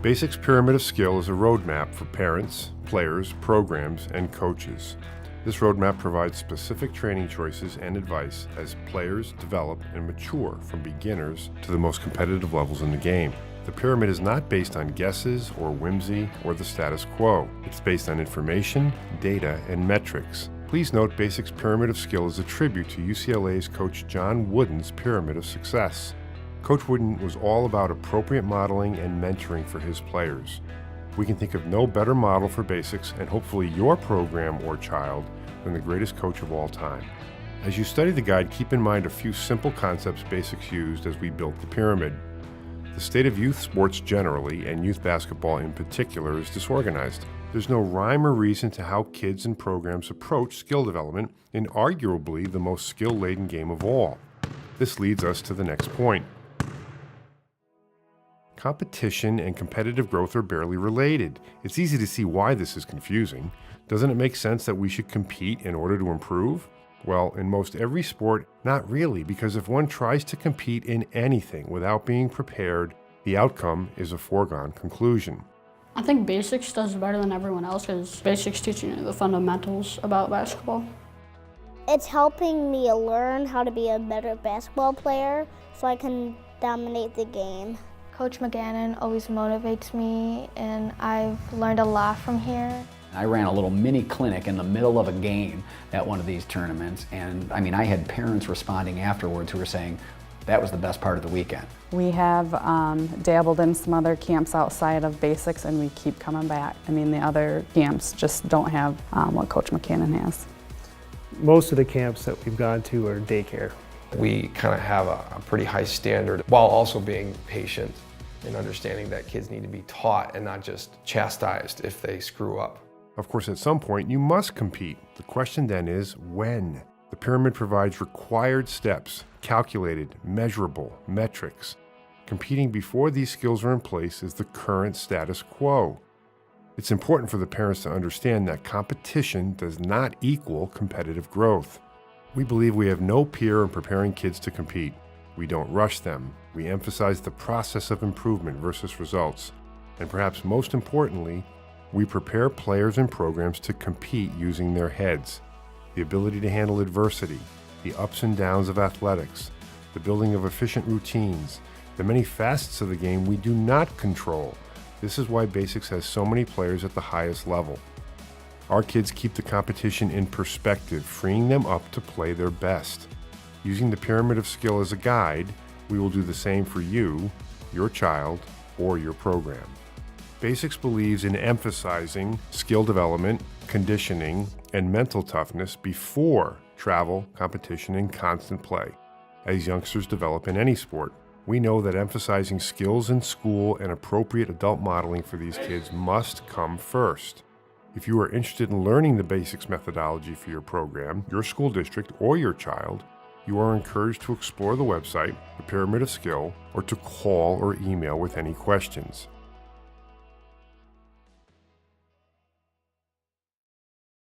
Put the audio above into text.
Basics Pyramid of Skill is a roadmap for parents, players, programs, and coaches. This roadmap provides specific training choices and advice as players develop and mature from beginners to the most competitive levels in the game. The pyramid is not based on guesses or whimsy or the status quo. It's based on information, data, and metrics. Please note Basics Pyramid of Skill is a tribute to UCLA's Coach John Wooden's Pyramid of Success. Coach Wooden was all about appropriate modeling and mentoring for his players. We can think of no better model for basics and hopefully your program or child than the greatest coach of all time. As you study the guide, keep in mind a few simple concepts Basics used as we built the pyramid. The state of youth sports generally, and youth basketball in particular, is disorganized. There's no rhyme or reason to how kids and programs approach skill development in arguably the most skill-laden game of all. This leads us to the next point. Competition and competitive growth are barely related. It's easy to see why this is confusing. Doesn't it make sense that we should compete in order to improve? Well, in most every sport, not really, because if one tries to compete in anything without being prepared, the outcome is a foregone conclusion. I think Basics does better than everyone else because Basics teaching you the fundamentals about basketball. It's helping me learn how to be a better basketball player so I can dominate the game. Coach McGannon always motivates me, and I've learned a lot from here. I ran a little mini clinic in the middle of a game at one of these tournaments, and I had parents responding afterwards who were saying that was the best part of the weekend. We have dabbled in some other camps outside of Basics, and we keep coming back. The other camps just don't have what Coach McGannon has. Most of the camps that we've gone to are daycare. We kind of have a pretty high standard while also being patient and understanding that kids need to be taught and not just chastised if they screw up. Of course, at some point, you must compete. The question then is, when? The pyramid provides required steps, calculated, measurable metrics. Competing before these skills are in place is the current status quo. It's important for the parents to understand that competition does not equal competitive growth. We believe we have no peer in preparing kids to compete. We don't rush them. We emphasize the process of improvement versus results. And perhaps most importantly, we prepare players and programs to compete using their heads. The ability to handle adversity, the ups and downs of athletics, the building of efficient routines, the many facets of the game we do not control. This is why Basics has so many players at the highest level. Our kids keep the competition in perspective, freeing them up to play their best. Using the Pyramid of Skill as a guide, we will do the same for you, your child, or your program. Basics believes in emphasizing skill development, conditioning, and mental toughness before travel, competition, and constant play. As youngsters develop in any sport, we know that emphasizing skills in school and appropriate adult modeling for these kids must come first. If you are interested in learning the Basics methodology for your program, your school district, or your child, you are encouraged to explore the website, The Pyramid of Skill, or to call or email with any questions.